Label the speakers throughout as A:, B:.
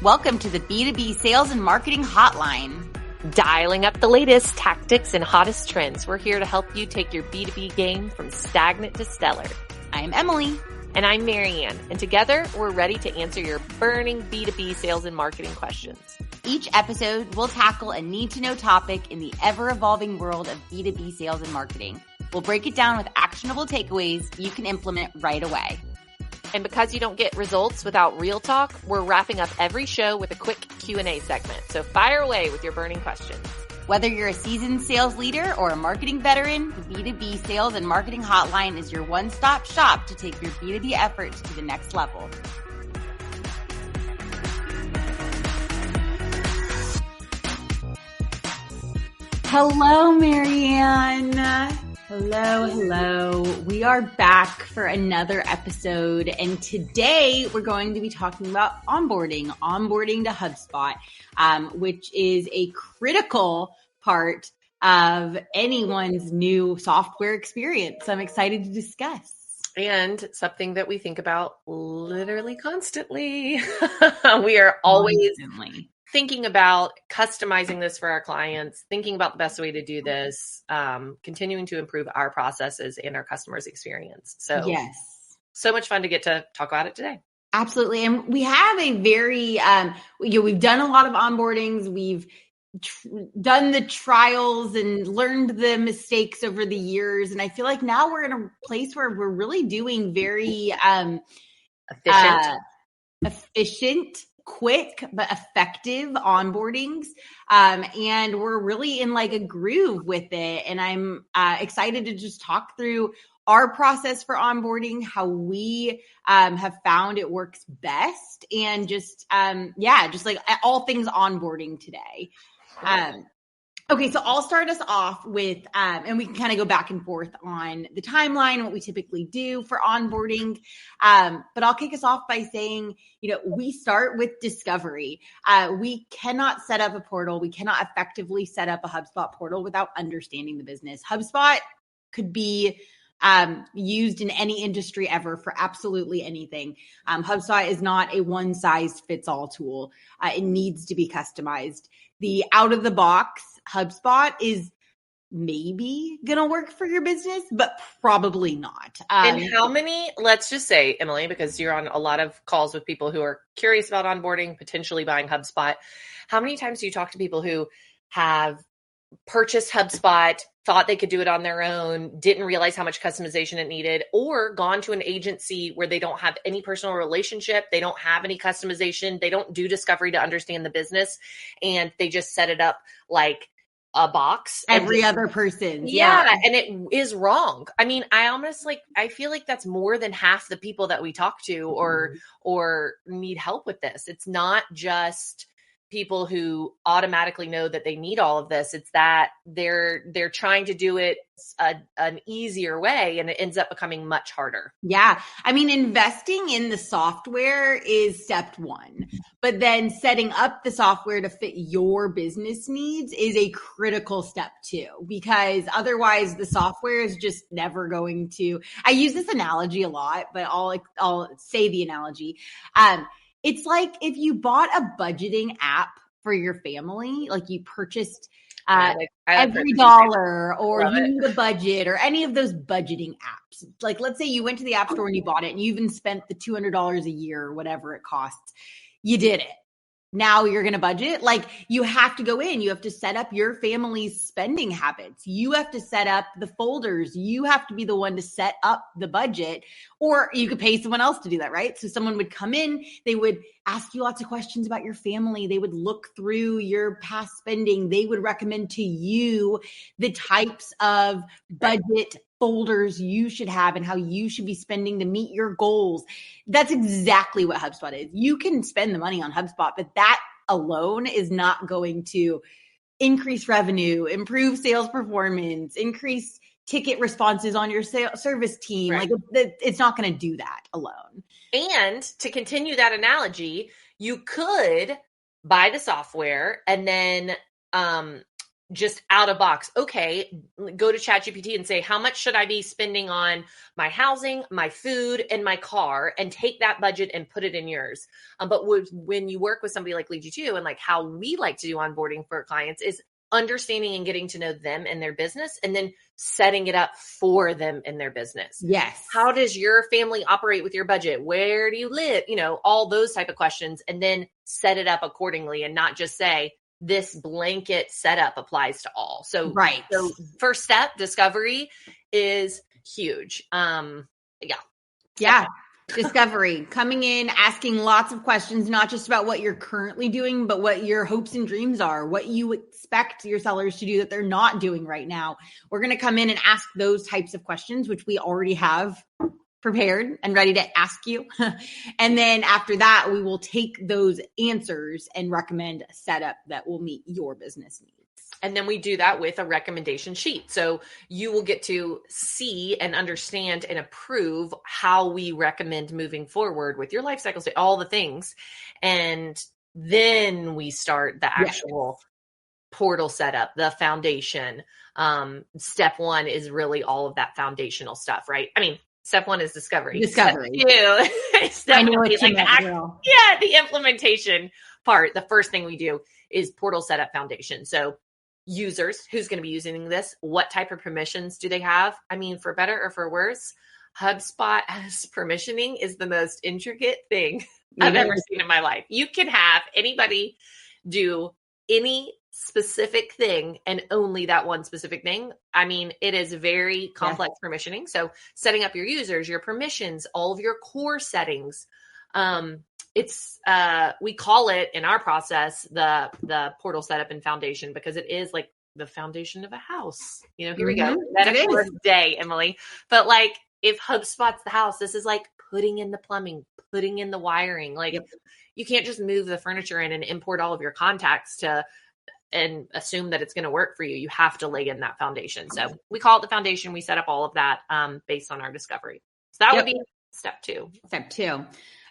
A: Welcome to the B2B Sales and Marketing Hotline.
B: Dialing up the latest tactics and hottest trends. We're here to help you take your B2B game from stagnant to stellar.
A: I'm Emily.
B: And I'm Maryanne. And together, we're ready to answer your burning B2B sales and marketing questions.
A: Each episode, we'll tackle a need-to-know topic in the ever-evolving world of B2B sales and marketing. We'll break it down with actionable takeaways you can implement right away.
B: And because you don't get results without real talk, we're wrapping up every show with a quick Q&A segment. So fire away with your burning questions.
A: Whether you're a seasoned sales leader or a marketing veteran, the B2B Sales and Marketing Hotline is your one-stop shop to take your B2B efforts to the next level. Hello, Maryanne. Hello. We are back for another episode, and today we're going to be talking about onboarding to HubSpot, which is a critical part of anyone's new software experience. I'm excited to discuss.
B: And something that we think about literally constantly. We are always thinking about customizing this for our clients, thinking about the best way to do this, continuing to improve our processes and our customers' experience. So, yes, so much fun to get to talk about it today.
A: Absolutely. And we have a very, we've done a lot of onboardings. We've done the trials and learned the mistakes over the years. And I feel like now we're in a place where we're really doing very efficient, quick but effective onboardings, and we're really in like a groove with it. And I'm excited to just talk through our process for onboarding, how we have found it works best, and just like all things onboarding today. Okay, so I'll start us off with, and we can kind of go back and forth on the timeline, what we typically do for onboarding. But I'll kick us off by saying, we start with discovery. We cannot set up a portal. We cannot effectively set up a HubSpot portal without understanding the business. HubSpot could be used in any industry ever for absolutely anything. HubSpot is not a one-size-fits-all tool. It needs to be customized. The out-of-the-box HubSpot is maybe going to work for your business, but probably not.
B: And how many, let's just say, Emily, because you're on a lot of calls with people who are curious about onboarding, potentially buying HubSpot, how many times do you talk to people who have purchased HubSpot, thought they could do it on their own, didn't realize how much customization it needed, or gone to an agency where they don't have any personal relationship, they don't have any customization, they don't do discovery to understand the business, and they just set it up like a box.
A: Every other person.
B: Yeah. And it is wrong. I mean, I feel like that's more than half the people that we talk to or need help with this. It's not just people who automatically know that they need all of this. It's that they're trying to do it an easier way, and it ends up becoming much harder.
A: Yeah. I mean, investing in the software is step one, but then setting up the software to fit your business needs is a critical step two, because otherwise the software is just never going to, I use this analogy a lot, but I'll say the analogy. It's like if you bought a budgeting app for your family, like you purchased every dollar, or you need a budget, or any of those budgeting apps. Like, let's say you went to the app store and you bought it, and you even spent the $200 a year or whatever it costs. You did it. Now you're going to budget. Like, you have to go in, you have to set up your family's spending habits. You have to set up the folders. You have to be the one to set up the budget, or you could pay someone else to do that, right? So someone would come in, they would ask you lots of questions about your family. They would look through your past spending. They would recommend to you the types of budget folders you should have and how you should be spending to meet your goals. That's exactly what HubSpot is. You can spend the money on HubSpot, but that alone is not going to increase revenue, improve sales performance, increase ticket responses on your service team. Right. Like, it's not going to do that alone.
B: And to continue that analogy, you could buy the software and then just out of box. Okay, go to ChatGPT and say, how much should I be spending on my housing, my food, and my car, and take that budget and put it in yours. But when you work with somebody like Lead You2, and like how we like to do onboarding for clients is understanding and getting to know them and their business, and then setting it up for them in their business.
A: Yes.
B: How does your family operate with your budget? Where do you live? All those type of questions, and then set it up accordingly, and not just say, this blanket setup applies to all. So first step, discovery is huge.
A: Yeah. Discovery, coming in, asking lots of questions, not just about what you're currently doing, but what your hopes and dreams are, what you expect your sellers to do that they're not doing right now. We're going to come in and ask those types of questions, which we already have prepared and ready to ask you. And then after that, we will take those answers and recommend a setup that will meet your business needs.
B: And then we do that with a recommendation sheet. So you will get to see and understand and approve how we recommend moving forward with your life cycle, all the things. And then we start the actual portal setup, the foundation. Step one is really all of that foundational stuff, right? I mean, step one is discovery. Step two,
A: I know what you meant, girl.
B: The implementation part. The first thing we do is portal setup foundation. So users, who's going to be using this, what type of permissions do they have? I mean, for better or for worse, HubSpot as permissioning is the most intricate thing I've ever seen in my life. You can have anybody do any specific thing and only that one specific thing. I mean, it is very complex permissioning. So setting up your users, your permissions, all of your core settings. We call it in our process, the portal setup and foundation, because it is like the foundation of a house. Here we go. Metaphor day, Emily. But like, if HubSpot's the house, this is like putting in the plumbing, putting in the wiring. Like you can't just move the furniture in and import all of your contacts and assume that it's going to work for you. You have to lay in that foundation. So we call it the foundation. We set up all of that based on our discovery. So that would be step two.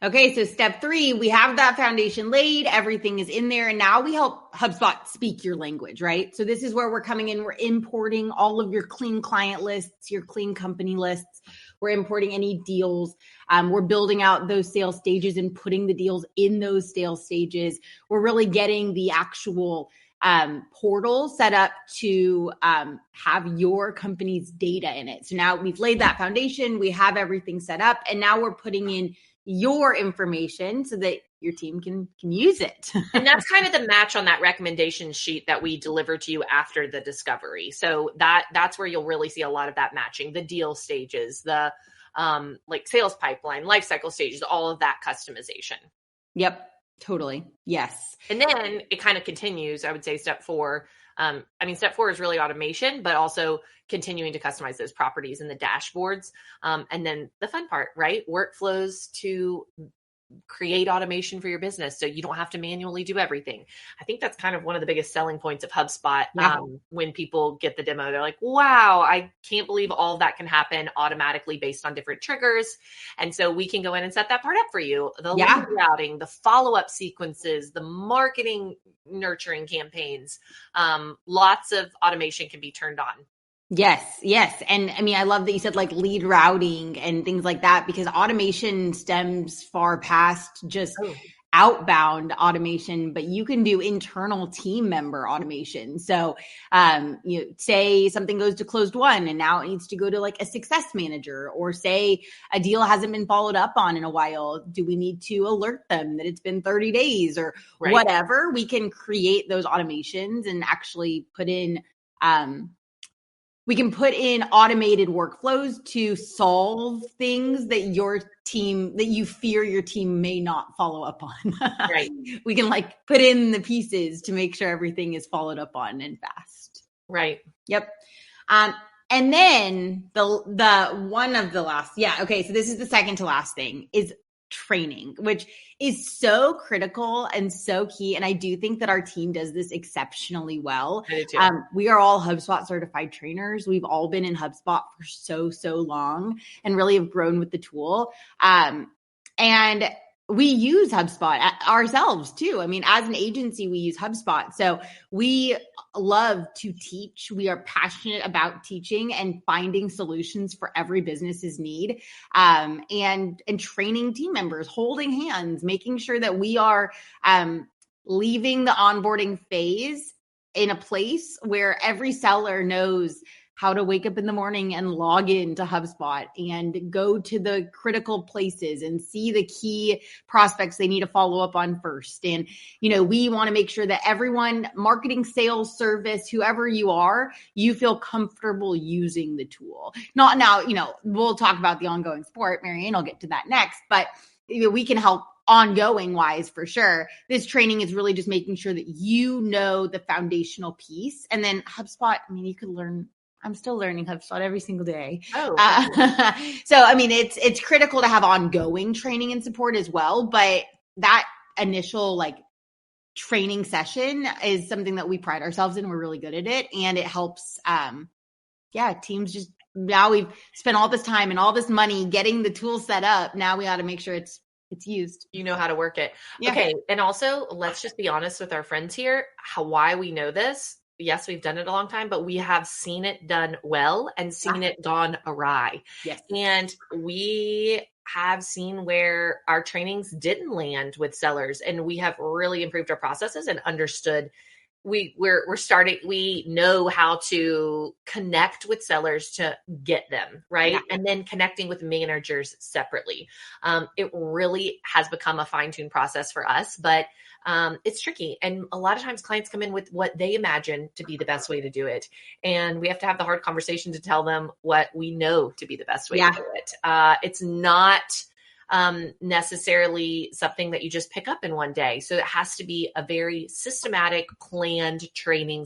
A: Okay, so step 3, we have that foundation laid, everything is in there, and now we help HubSpot speak your language, right? So this is where we're coming in, we're importing all of your clean client lists, your clean company lists, we're importing any deals, we're building out those sales stages and putting the deals in those sales stages. We're really getting the actual portal set up to have your company's data in it. So now we've laid that foundation, we have everything set up, and now we're putting in your information so that your team can use it.
B: And that's kind of the match on that recommendation sheet that we deliver to you after the discovery. So that's where you'll really see a lot of that matching, the deal stages, the like sales pipeline, life cycle stages, all of that customization.
A: Yep, totally. Yes.
B: And then it kind of continues, I would say step 4. Step 4 is really automation, but also continuing to customize those properties and the dashboards. And then the fun part, right? Workflows to create automation for your business so you don't have to manually do everything. I think that's kind of one of the biggest selling points of HubSpot. When people get the demo, they're like, wow, I can't believe all of that can happen automatically based on different triggers. And so we can go in and set that part up for you. The lead routing, the follow-up sequences, the marketing nurturing campaigns, lots of automation can be turned on.
A: Yes. And I mean, I love that you said like lead routing and things like that, because automation stems far past just outbound automation, but you can do internal team member automation. So, say something goes to closed won and now it needs to go to like a success manager, or say a deal hasn't been followed up on in a while. Do we need to alert them that it's been 30 days or whatever? We can create those automations and actually put in, we can put in automated workflows to solve things that you fear your team may not follow up on.
B: Right.
A: We can like put in the pieces to make sure everything is followed up on and fast.
B: Right.
A: Yep. And then the one of the last, so this is the second to last thing, is training, which is so critical and so key. And I do think that our team does this exceptionally well.
B: I do too.
A: We are all HubSpot certified trainers. We've all been in HubSpot for so long and really have grown with the tool. And we use HubSpot ourselves too. I mean, as an agency, we use HubSpot. So we love to teach. We are passionate about teaching and finding solutions for every business's need, and training team members, holding hands, making sure that we are leaving the onboarding phase in a place where every seller knows how to wake up in the morning and log into HubSpot and go to the critical places and see the key prospects they need to follow up on first. And, we want to make sure that everyone, marketing, sales, service, whoever you are, you feel comfortable using the tool. Not now, we'll talk about the ongoing support. Maryanne will get to that next, but we can help ongoing wise for sure. This training is really just making sure that the foundational piece. And then HubSpot, you could learn. I'm still learning HubSpot every single day.
B: Oh,
A: so it's critical to have ongoing training and support as well. But that initial training session is something that we pride ourselves in. We're really good at it, and it helps. Teams just, now we've spent all this time and all this money getting the tool set up. Now we got to make sure it's used.
B: You know how to work it.
A: Yeah.
B: Okay. And also, let's just be honest with our friends here. Why we know this. Yes, we've done it a long time, but we have seen it done well and seen it gone awry.
A: Yes.
B: And we have seen where our trainings didn't land with sellers, and we have really improved our processes and understood we know how to connect with sellers to get them, right? Yeah. And then connecting with managers separately. It really has become a fine-tuned process for us, but it's tricky. And a lot of times clients come in with what they imagine to be the best way to do it. And we have to have the hard conversation to tell them what we know to be the best way to do it. It's not necessarily something that you just pick up in one day. So it has to be a very systematic, planned training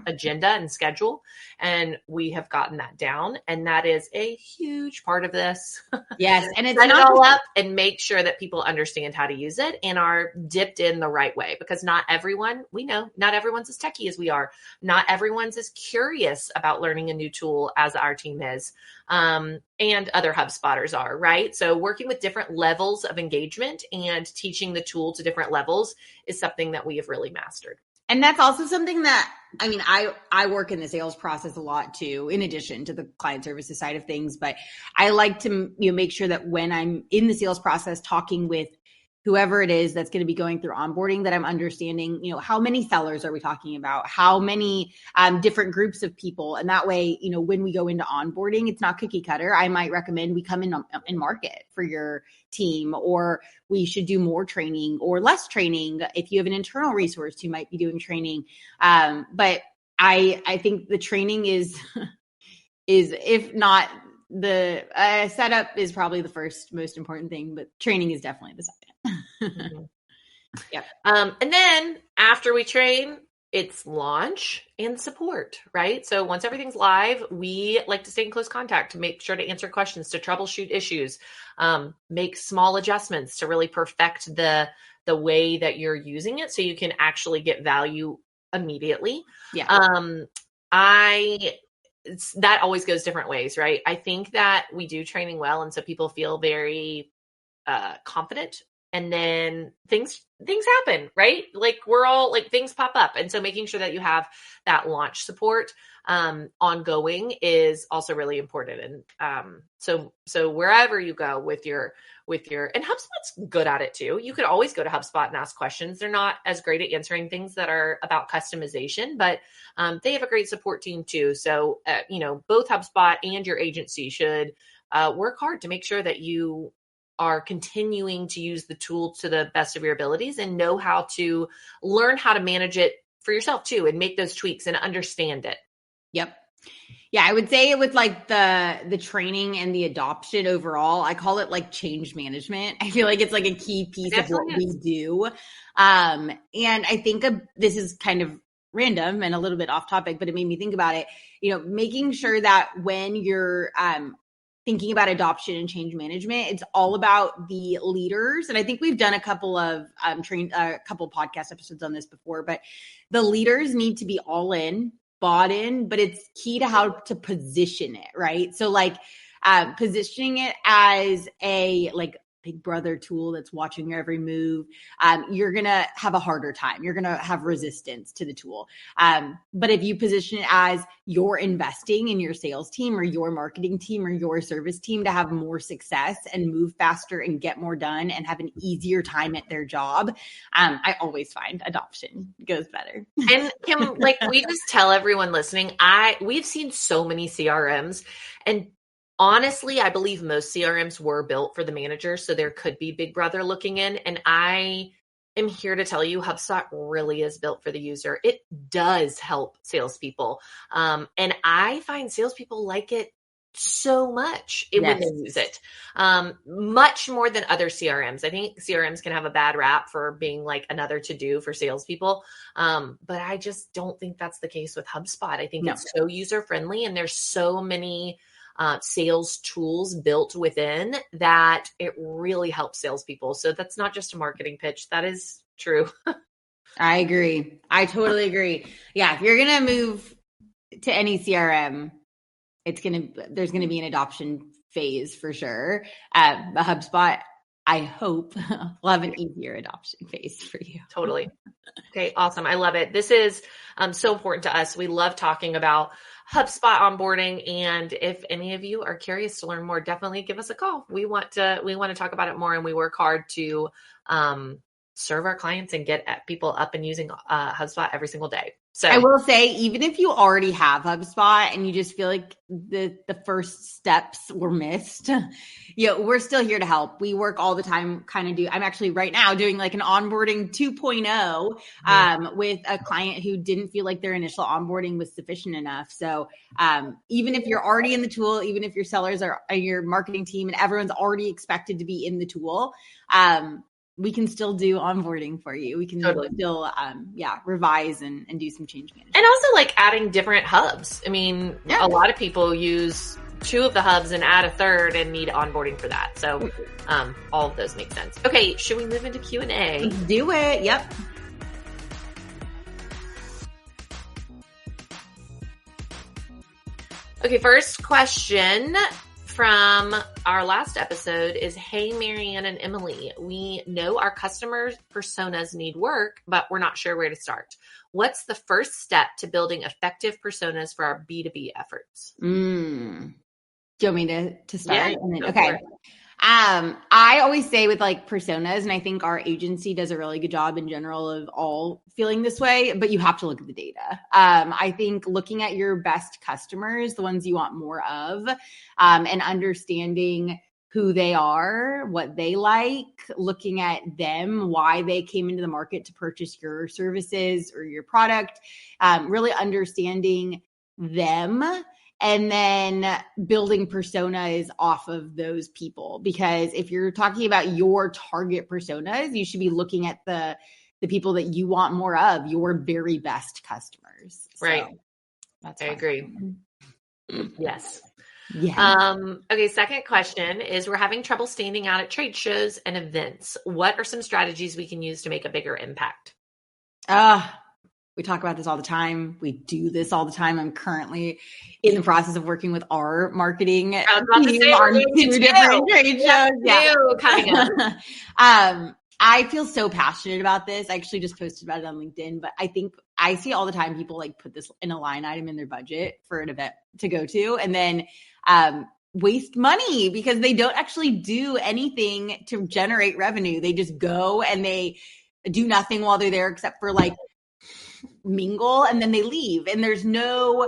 B: agenda and schedule. And we have gotten that down. And that is a huge part of this.
A: Yes. And it's
B: set it all up and make sure that people understand how to use it and are dipped in the right way, because not everyone's as techie as we are. Not everyone's as curious about learning a new tool as our team is. And other HubSpotters are, right? So working with different levels of engagement and teaching the tool to different levels is something that we have really mastered.
A: And that's also something that, I work in the sales process a lot too, in addition to the client services side of things, but I like to make sure that when I'm in the sales process talking with whoever it is that's going to be going through onboarding, that I'm understanding, how many sellers are we talking about? How many different groups of people? And that way, when we go into onboarding, it's not cookie cutter. I might recommend we come in and market for your team, or we should do more training or less training. If you have an internal resource, you might be doing training. But I think the training is if not the setup is probably the first most important thing, but training is definitely the second.
B: Mm-hmm. Yeah. And then after we train, it's launch and support, right? So once everything's live, we like to stay in close contact to make sure to answer questions, to troubleshoot issues, make small adjustments to really perfect the way that you're using it so you can actually get value immediately.
A: Yeah.
B: That always goes different ways, right? I think that we do training well, and so people feel very confident, and then things happen, right? We're all things pop up. And so making sure that you have that launch support ongoing is also really important. And so wherever you go with your, and HubSpot's good at it too. You could always go to HubSpot and ask questions. They're not as great at answering things that are about customization, but they have a great support team too. So, both HubSpot and your agency should work hard to make sure that you are continuing to use the tool to the best of your abilities and know how to learn how to manage it for yourself too, and make those tweaks and understand it.
A: Yep. Yeah, I would say with the training and the adoption overall, I call it change management. I feel like it's a key piece of what we do. And I think this is kind of random and a little bit off topic, but it made me think about it, making sure that when you're thinking about adoption and change management, it's all about the leaders. And I think we've done a couple of podcast episodes on this before, but the leaders need to be all in, bought in, but it's key to how to position it, right? So positioning it as a big brother tool that's watching your every move, you're going to have a harder time. You're going to have resistance to the tool. But if you position it as you're investing in your sales team or your marketing team or your service team to have more success and move faster and get more done and have an easier time at their job, I always find adoption goes better.
B: And Kim, like we just tell everyone listening, we've seen so many CRMs, and honestly, I believe most CRMs were built for the manager, so there could be Big Brother looking in. And I am here to tell you, HubSpot really is built for the user. It does help salespeople, and I find salespeople like it so much when they use it, much more than other CRMs. I think CRMs can have a bad rap for being like another to-do for salespeople. But I just don't think that's the case with HubSpot. I think it's so user-friendly, and there's so many sales tools built within that it really helps salespeople. So that's not just a marketing pitch. That is true.
A: I agree. I totally agree. Yeah. If you're going to move to any CRM, there's going to be an adoption phase for sure. The HubSpot, I hope, will have an easier adoption phase for you.
B: Totally. Okay. Awesome. I love it. This is so important to us. We love talking about HubSpot onboarding. And if any of you are curious to learn more, definitely give us a call. We want to talk about it more, and we work hard to serve our clients and get people up and using HubSpot every single day. So
A: I will say, even if you already have HubSpot and you just feel like the first steps were missed, we're still here to help. We work all the time, I'm actually right now doing like an onboarding 2.0 with a client who didn't feel like their initial onboarding was sufficient enough. So even if you're already in the tool, even if your sellers are your marketing team and everyone's already expected to be in the tool, we can still do onboarding for you. We can still, revise and do some change management.
B: And also like adding different hubs. I mean, a lot of people use 2 of the hubs and add a third and need onboarding for that. So all of those make sense. Okay. Should we move into Q&A?
A: Let's do it. Yep.
B: Okay. First question from our last episode is, hey, Maryanne and Emily, we know our customer personas need work, but we're not sure where to start. What's the first step to building effective personas for our B2B efforts?
A: Do you want me to start?
B: Yeah,
A: okay. I always say with like personas, and I think our agency does a really good job in general of all feeling this way, but you have to look at the data. I think looking at your best customers, the ones you want more of, and understanding who they are, what they like, looking at them, why they came into the market to purchase your services or your product, really understanding them. And then building personas off of those people. Because if you're talking about your target personas, you should be looking at the people that you want more of, your very best customers.
B: Right.
A: So
B: I agree. Yes.
A: Yeah.
B: Okay. Second question is, we're having trouble standing out at trade shows and events. What are some strategies we can use to make a bigger impact?
A: We talk about this all the time. We do this all the time. I'm currently in the process of working with our marketing team on 2 different trade shows.
B: Coming up.
A: I feel so passionate about this. I actually just posted about it on LinkedIn, but I think I see all the time people like put this in a line item in their budget for an event to go to, and then waste money because they don't actually do anything to generate revenue. They just go and they do nothing while they're there except for like mingle, and then they leave, and there's no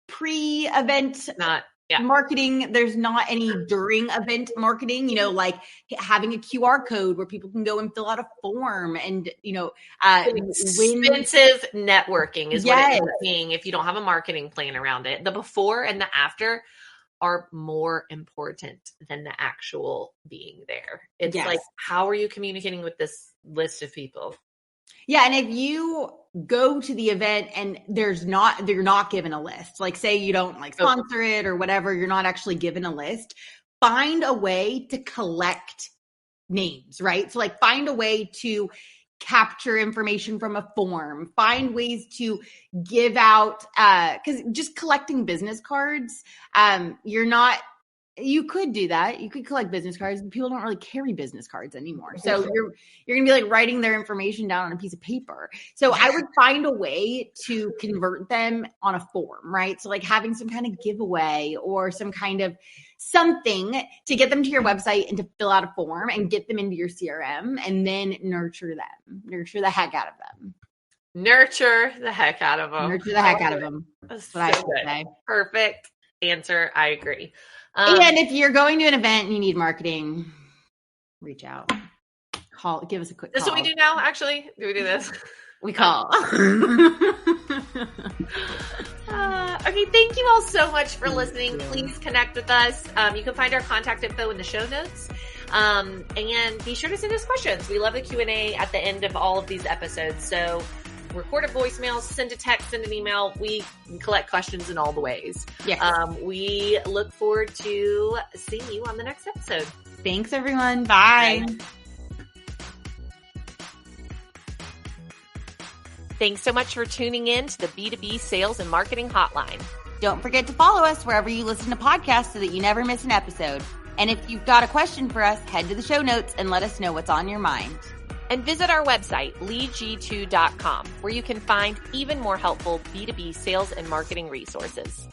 A: pre-event marketing. There's not any during event marketing, like having a QR code where people can go and fill out a form, and
B: expensive networking is what it ends up being if you don't have a marketing plan around it. The before and the after are more important than the actual being there. It's like, how are you communicating with this list of people?
A: Yeah. And if you go to the event and they're not given a list, like say you don't like sponsor it or whatever, you're not actually given a list, find a way to collect names, right? So like find a way to capture information from a form, find ways to give out, because just collecting business cards, you're not You could do that. You could collect business cards. People don't really carry business cards anymore. So you're going to be like writing their information down on a piece of paper. So I would find a way to convert them on a form, right? So like having some kind of giveaway or some kind of something to get them to your website and to fill out a form and get them into your CRM and then nurture them. Nurture the heck out of them.
B: Nurture the heck out of them.
A: Nurture the heck out of them.
B: That's
A: what I
B: so
A: would
B: good.
A: say.
B: Perfect answer. I agree.
A: And if you're going to an event and you need marketing, reach out. Give us a quick call.
B: This is what we do now, actually? Do we do this?
A: We call.
B: Okay, thank you all so much for listening. Please connect with us. You can find our contact info in the show notes. And be sure to send us questions. We love the Q&A at the end of all of these episodes. So record a voicemail, send a text, send an email. We collect questions in all the ways.
A: Yes.
B: We look forward to seeing you on the next episode.
A: Thanks, everyone. Bye.
B: Thanks so much for tuning in to the B2B Sales and Marketing Hotline.
A: Don't forget to follow us wherever you listen to podcasts so that you never miss an episode. And if you've got a question for us, head to the show notes and let us know what's on your mind.
B: And visit our website, leadg2.com, where you can find even more helpful B2B sales and marketing resources.